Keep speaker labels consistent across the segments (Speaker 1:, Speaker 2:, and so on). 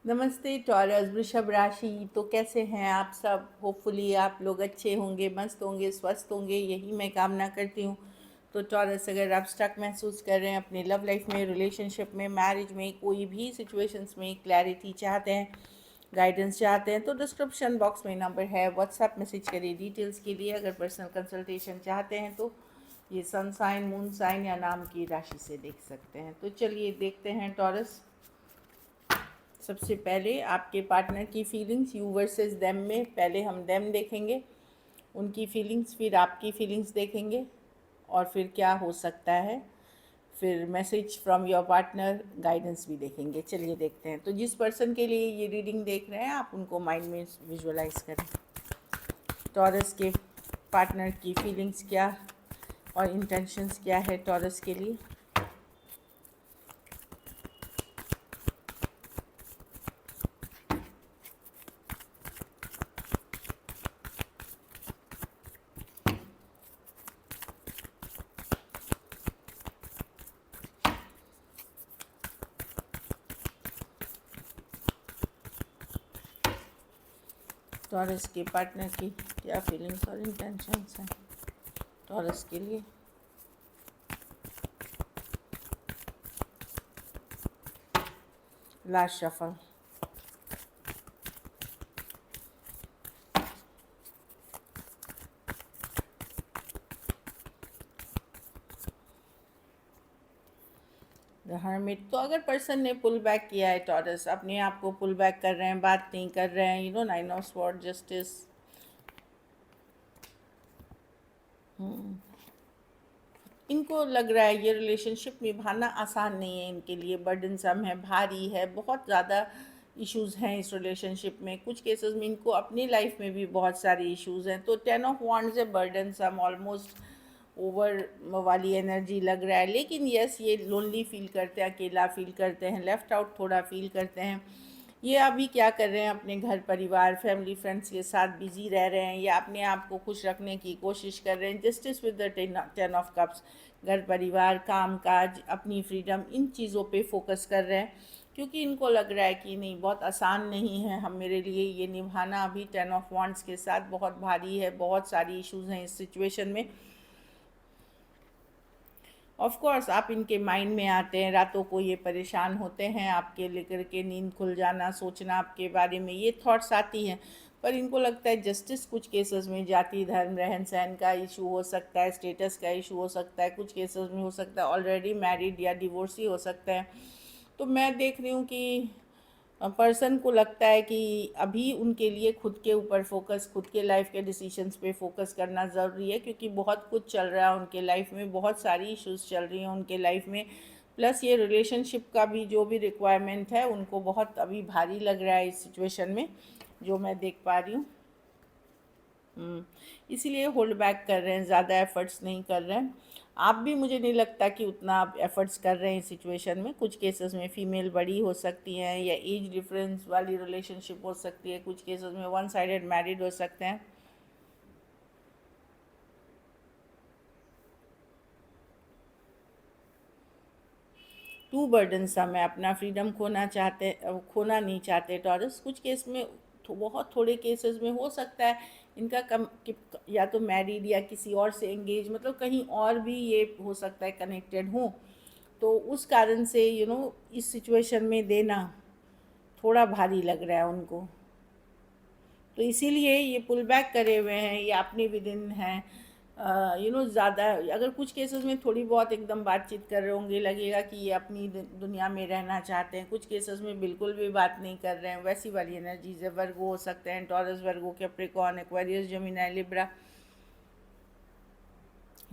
Speaker 1: नमस्ते टॉरस वृषभ राशि। तो कैसे हैं आप सब? होपफुली आप लोग अच्छे होंगे, मस्त होंगे, स्वस्थ होंगे, यही मैं कामना करती हूँ। तो टॉरस, अगर आप स्टक महसूस कर रहे हैं अपनी लव लाइफ में, रिलेशनशिप में, मैरिज में, कोई भी सिचुएशंस में क्लैरिटी चाहते हैं, गाइडेंस चाहते हैं, तो डिस्क्रिप्शन बॉक्स में नंबर है, व्हाट्सएप मैसेज करिए डिटेल्स के लिए। अगर पर्सनल कंसल्टेशन चाहते हैं तो ये सन साइन, मून साइन या नाम की राशि से देख सकते हैं। तो चलिए देखते हैं टॉरस। सबसे पहले आपके पार्टनर की फीलिंग्स, यू वर्सेस देम में पहले हम देम देखेंगे, उनकी फीलिंग्स, फिर आपकी फीलिंग्स देखेंगे और फिर क्या हो सकता है, फिर message from your partner, guidance भी देखेंगे। चलिए देखते हैं। तो जिस पर्सन के लिए ये रीडिंग देख रहे हैं आप उनको माइंड में विजुअलाइज करें। टॉरस के पार्टनर की फीलिंग्स क्या और इंटेंशंस क्या है टॉरस के लिए। टॉरस के पार्टनर की क्या फीलिंग्स और इंटेंशंस हैं टॉरस के लिए। Last shuffle. हर्मिट। तो अगर पर्सन ने पुल बैक किया है टॉरस, अपने आप को पुल बैक कर रहे हैं, बात नहीं कर रहे हैं, नाइन ऑफ स्वॉर्ड, जस्टिस। इनको लग रहा है ये रिलेशनशिप निभाना आसान नहीं है इनके लिए, बर्डनसम है, भारी है, बहुत ज़्यादा इश्यूज़ हैं इस रिलेशनशिप में। कुछ केसेस में इनको अपनी लाइफ में भी बहुत सारे इश्यूज़ हैं। तो 10 ऑफ वॉन्ड्स है, बर्डनसम, ऑलमोस्ट ओवर वाली एनर्जी लग रहा है। लेकिन यस, ये लोनली फील करते हैं, अकेला फील करते हैं, लेफ़्ट आउट थोड़ा फील करते हैं। ये अभी क्या कर रहे हैं, अपने घर परिवार, फैमिली, फ्रेंड्स के साथ बिजी रह रहे हैं या अपने आप को खुश रखने की कोशिश कर रहे हैं। Justice with the 10 of cups. घर परिवार, काम काज, अपनी फ्रीडम, इन चीज़ों पे फोकस कर रहे हैं क्योंकि इनको लग रहा है कि नहीं, बहुत आसान नहीं है हम मेरे लिए ये निभाना। अभी 10 ऑफ वॉन्ड्स के साथ बहुत भारी है, बहुत सारी इश्यूज़ हैं इस सिचुएशन में। ऑफ कोर्स आप इनके माइंड में आते हैं, रातों को ये परेशान होते हैं आपके लेकर के, नींद खुल जाना, सोचना आपके बारे में, ये थॉट्स आती हैं। पर इनको लगता है जस्टिस कुछ केसेस में जाति धर्म रहन सहन का इशू हो सकता है, स्टेटस का इशू हो सकता है, कुछ केसेस में हो सकता है ऑलरेडी मैरिड या डिवोर्सी हो सकता है। तो मैं देख रही हूँ कि पर्सन को लगता है कि अभी उनके लिए खुद के ऊपर फोकस, खुद के लाइफ के डिसीजंस पे फोकस करना ज़रूरी है क्योंकि बहुत कुछ चल रहा है उनके लाइफ में, बहुत सारी इश्यूज चल रही हैं उनके लाइफ में। प्लस ये रिलेशनशिप का भी जो भी रिक्वायरमेंट है उनको बहुत अभी भारी लग रहा है इस सिचुएशन में, जो मैं देख पा रही हूँ। इसीलिए होल्ड बैक कर रहे हैं, ज़्यादा एफर्ट्स नहीं कर रहे हैं। आप भी, मुझे नहीं लगता कि उतना आप एफर्ट्स कर रहे हैं इस सिचुएशन में। कुछ केसेस में फीमेल बड़ी हो सकती हैं या एज डिफरेंस वाली रिलेशनशिप हो सकती है, कुछ केसेस में वन साइडेड मैरिड हो सकते हैं। टू बर्डनसम है, अपना फ्रीडम खोना नहीं चाहते टॉरस। कुछ केस में बहुत थोड़े केसेस में हो सकता है इनका या तो मैरिड या किसी और से एंगेज, मतलब कहीं और भी ये हो सकता है कनेक्टेड हो। तो उस कारण से इस सिचुएशन में देना थोड़ा भारी लग रहा है उनको, तो इसीलिए ये पुल बैक करे हुए हैं, ये अपने विद इन हैं। ज़्यादा अगर कुछ केसेस में थोड़ी बहुत एकदम बातचीत कर रहे होंगे, लगेगा कि ये अपनी दुनिया में रहना चाहते हैं। कुछ केसेस में बिल्कुल भी बात नहीं कर रहे हैं, वैसी वाली एनर्जीज है। वर्गो हो सकते हैं, Taurus, Virgo, Capricorn, Aquarius, Gemini, Libra,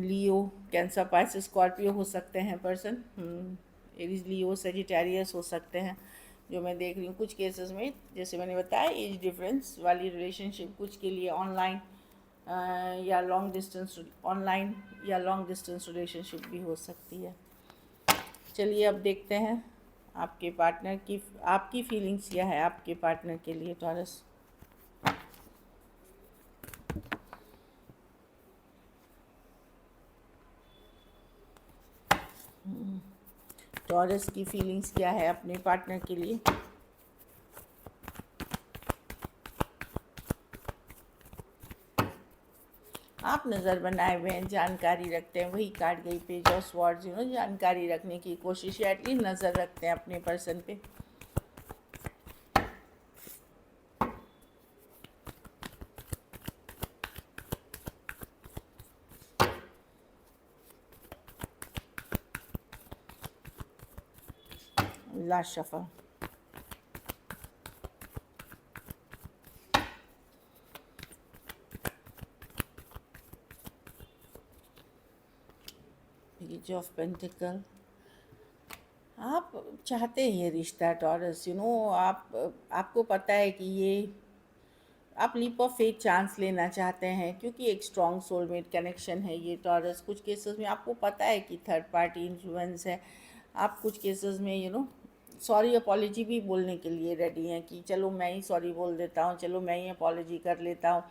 Speaker 1: लियो, कैंसर, पाइसेस, स्कॉर्पियो हो सकते हैं पर्सन। एरीज, लियो, सेजिटेरियस हो सकते हैं जो मैं देख रही हूँ। कुछ केसेस में जैसे मैंने बताया एज डिफरेंस वाली रिलेशनशिप, कुछ के लिए ऑनलाइन या लॉन्ग डिस्टेंस, ऑनलाइन या लॉन्ग डिस्टेंस रिलेशनशिप भी हो सकती है। चलिए अब देखते हैं आपके पार्टनर की, आपकी फीलिंग्स क्या है आपके पार्टनर के लिए टॉरस। टॉरस की फीलिंग्स क्या है अपने पार्टनर के लिए। आप नज़र बनाए हुए हैं, जानकारी रखते हैं, वही कार्ड गई पेज ऑफ स्वॉर्ड्स, जानकारी रखने की कोशिश या एटलीस्ट नज़र रखते हैं अपने पर्सन पे। Last shuffle. Page of pentacle. आप चाहते हैं ये रिश्ता टॉरस, आपको पता है कि ये आप लीप ऑफ फेथ चांस लेना चाहते हैं, क्योंकि एक स्ट्रॉन्ग सोलमेट कनेक्शन है ये टॉरस। कुछ केसेस में आपको पता है कि थर्ड पार्टी इन्फ्लुएंस है। आप कुछ केसेस में सॉरी अपॉलॉजी भी बोलने के लिए रेडी हैं कि चलो मैं ही सॉरी बोल देता हूँ, चलो मैं ही अपॉलॉजी कर लेता हूँ।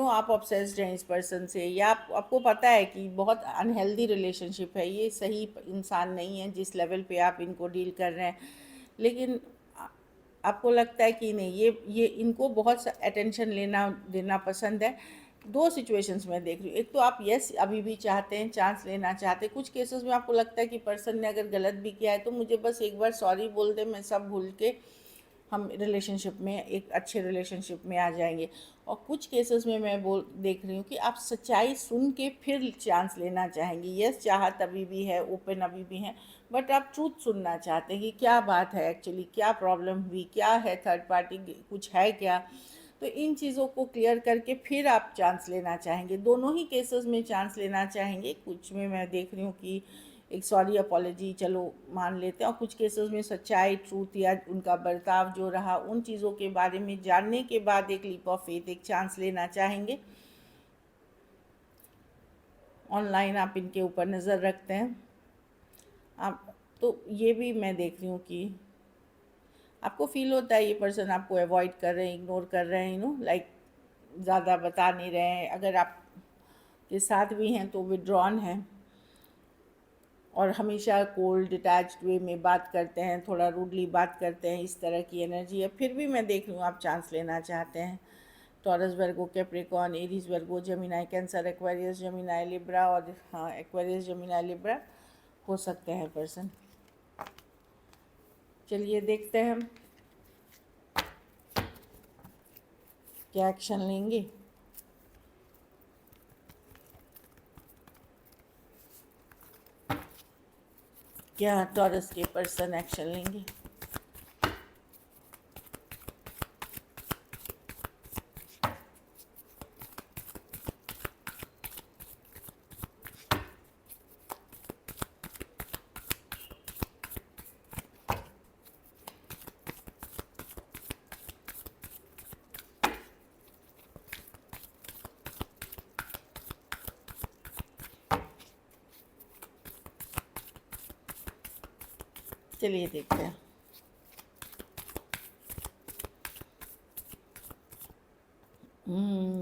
Speaker 1: आप ऑब्सेस्ड हैं इस पर्सन से, या आपको पता है कि बहुत अनहेल्दी रिलेशनशिप है, ये सही इंसान नहीं है जिस लेवल पे आप इनको डील कर रहे हैं। लेकिन आपको लगता है कि नहीं, ये इनको बहुत अटेंशन लेना देना पसंद है। दो सिचुएशंस में देख रही हूँ। एक तो आप यस अभी भी चाहते हैं, चांस लेना चाहते हैं। कुछ केसेस में आपको लगता है कि पर्सन ने अगर गलत भी किया है तो मुझे बस एक बार सॉरी बोल दे, मैं सब भूल के हम रिलेशनशिप में, एक अच्छे रिलेशनशिप में आ जाएंगे। और कुछ केसेस में मैं देख रही हूँ कि आप सच्चाई सुन के फिर चांस लेना चाहेंगी। यस चाहत अभी भी है, ओपन अभी भी है, बट आप ट्रूथ सुनना चाहते हैं कि क्या बात है एक्चुअली, क्या प्रॉब्लम हुई, क्या है, थर्ड पार्टी कुछ है क्या। तो इन चीज़ों को क्लियर करके फिर आप चांस लेना चाहेंगे। दोनों ही केसेस में चांस लेना चाहेंगे। कुछ में मैं देख रही हूँ कि एक सॉरी अपॉलॉजी चलो मान लेते हैं, और कुछ केसेस में सच्चाई, ट्रूथ या उनका बर्ताव जो रहा, उन चीज़ों के बारे में जानने के बाद एक लीप ऑफ फेथ, एक चांस लेना चाहेंगे। ऑनलाइन आप इनके ऊपर नज़र रखते हैं। आप तो ये भी मैं देख रही हूँ कि आपको फील होता है ये पर्सन आपको अवॉइड कर रहे हैं, इग्नोर कर रहे हैं, लाइक ज़्यादा बता नहीं रहे हैं। अगर आप के साथ भी हैं तो विड्रॉन हैं और हमेशा कोल्ड डिटैच्ड वे में बात करते हैं, थोड़ा रूडली बात करते हैं, इस तरह की एनर्जी है। फिर भी मैं देख रही हूँ आप चांस लेना चाहते हैं। Taurus, Virgo, Capricorn, Aries, Virgo, Gemini, Cancer, Aquarius, Gemini, Libra, और हाँ एक्वेरियस, जेमिनाई, लिब्रा हो सकते हैं पर्सन। चलिए देखते हैं हम क्या एक्शन लेंगे। क्या टॉरस के पर्सन एक्शन लेंगे। चलिए देखते हैं।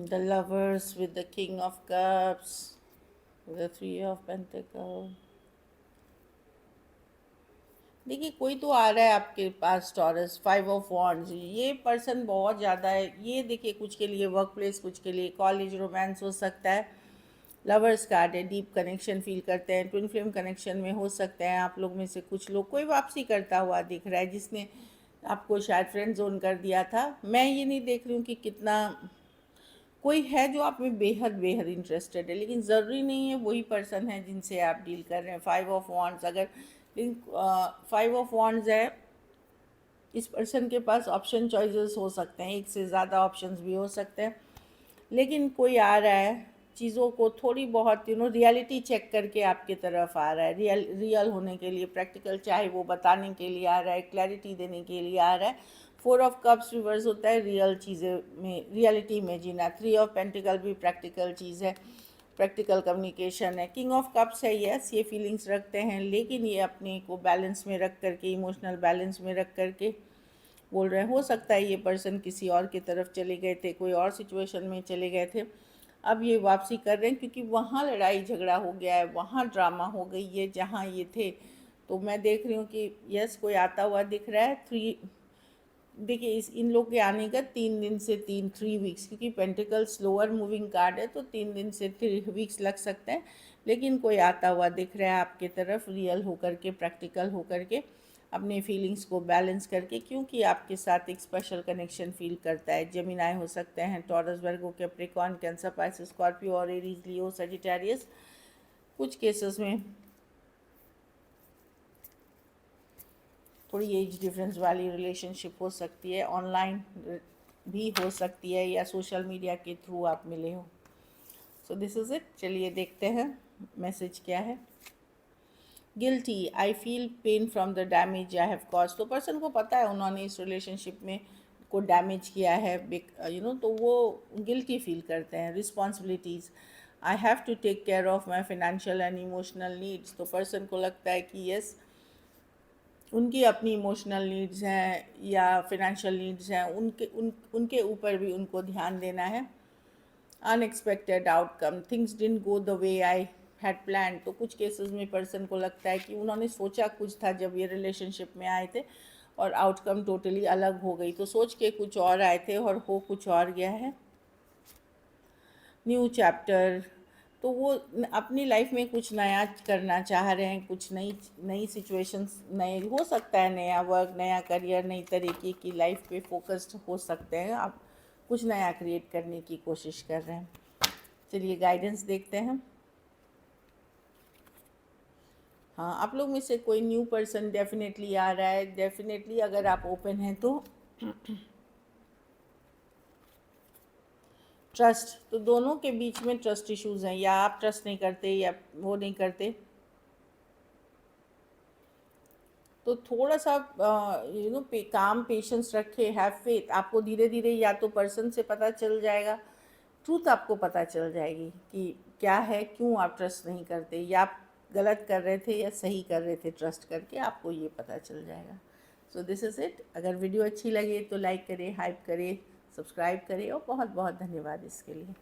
Speaker 1: The lovers with the king of cups, the three of pentacles। देखिए कोई तो आ रहा है आपके पास टॉरस, 5 ऑफ वॉन्ड्स। ये पर्सन बहुत ज़्यादा है। ये देखिए कुछ के लिए वर्क प्लेस, कुछ के लिए कॉलेज, रोमांस हो सकता है। लवर्स कार्ड है, डीप कनेक्शन फील करते हैं, ट्विन फ्लेम कनेक्शन में हो सकते हैं आप लोग में से कुछ लोग। कोई वापसी करता हुआ दिख रहा है जिसने आपको शायद फ्रेंड जोन कर दिया था। मैं ये नहीं देख रही हूँ कि कितना कोई है जो आप में बेहद बेहद इंटरेस्टेड है, लेकिन ज़रूरी नहीं है वही पर्सन है जिनसे आप डील कर रहे हैं। 5 ऑफ वॉन्ड्स, अगर 5 ऑफ वॉन्ड्स है, इस पर्सन के पास ऑप्शन चॉइसेस हो सकते हैं, एक से ज़्यादा ऑप्शंस भी हो सकते हैं। लेकिन कोई आ रहा है चीज़ों को थोड़ी बहुत रियलिटी चेक करके आपके तरफ आ रहा है, रियल होने के लिए, प्रैक्टिकल चाहे वो बताने के लिए आ रहा है, क्लैरिटी देने के लिए आ रहा है। 4 ऑफ कप्स रिवर्स होता है रियल चीज़ें में, रियलिटी में जीना। 3 ऑफ पेंटिकल भी प्रैक्टिकल चीज़ है, प्रैक्टिकल कम्युनिकेशन है। किंग ऑफ कप्स है, यस ये फीलिंग्स रखते हैं, लेकिन ये अपने को बैलेंस में रख करके, इमोशनल बैलेंस में रख करके बोल रहे हैं। हो सकता है ये पर्सन किसी और की तरफ चले गए थे, कोई और सिचुएशन में चले गए थे, अब ये वापसी कर रहे हैं क्योंकि वहाँ लड़ाई झगड़ा हो गया है, वहाँ ड्रामा हो गई है जहाँ ये थे। तो मैं देख रही हूँ कि यस कोई आता हुआ दिख रहा है। देखिए इस इन लोग के आने का 3 दिन से 3 वीक्स, क्योंकि पेंटिकल स्लोअर मूविंग कार्ड है तो 3 दिन से 3 वीक्स लग सकते हैं। लेकिन कोई आता हुआ दिख रहा है आपके तरफ, रियल होकर के, प्रैक्टिकल होकर के, अपने फीलिंग्स को बैलेंस करके, क्योंकि आपके साथ एक स्पेशल कनेक्शन फील करता है। जेमिनाई हो सकते हैं, Taurus, Virgo, Capricorn, cancer, Pisces, Scorpio और एरीज, लियो, सजिटेरियस। कुछ केसेस में थोड़ी एज डिफरेंस वाली रिलेशनशिप हो सकती है, ऑनलाइन भी हो सकती है, या सोशल मीडिया के थ्रू आप मिले हो। So this is it. चलिए देखते हैं मैसेज क्या है। Guilty, I feel pain from the damage I have cause. तो पर्सन को पता है उन्होंने इस रिलेशनशिप में को डैमेज किया है, तो वो गिल्टी फील करते हैं। Responsibilities, I have to take care of my financial and emotional needs. तो पर्सन को लगता है कि यस, उनकी अपनी इमोशनल नीड्स हैं या फिनेंशियल नीड्स हैं, उनके ऊपर भी उनको ध्यान देना है। Unexpected outcome, things didn't go the way I had plan. तो कुछ केसेस में पर्सन को लगता है कि उन्होंने सोचा कुछ था जब ये रिलेशनशिप में आए थे, और आउटकम टोटली अलग हो गई। तो सोच के कुछ और आए थे और हो कुछ और गया है। न्यू चैप्टर, तो वो अपनी लाइफ में कुछ नया करना चाह रहे हैं, कुछ नई नई सिचुएशंस, नए हो सकता है, नया वर्क, नया करियर, नई तरीके की लाइफ पे फोकस्ड हो सकते हैं आप, कुछ नया क्रिएट करने की कोशिश कर रहे हैं। चलिए गाइडेंस देखते हैं। हाँ, आप लोग में से कोई न्यू पर्सन डेफिनेटली आ रहा है। डेफिनेटली अगर आप ओपन हैं तो ट्रस्ट, तो दोनों के बीच में ट्रस्ट इश्यूज़ हैं, या आप ट्रस्ट नहीं करते या वो नहीं करते। तो थोड़ा सा काम पेशेंस रखे, हैव फेथ। आपको धीरे धीरे या तो पर्सन से पता चल जाएगा, ट्रूथ आपको पता चल जाएगी कि क्या है, क्यों आप ट्रस्ट नहीं करते, या आप गलत कर रहे थे या सही कर रहे थे ट्रस्ट करके, आपको ये पता चल जाएगा। So this is it. अगर वीडियो अच्छी लगे तो लाइक करें, हाइप करें, सब्सक्राइब करें, और बहुत बहुत धन्यवाद इसके लिए।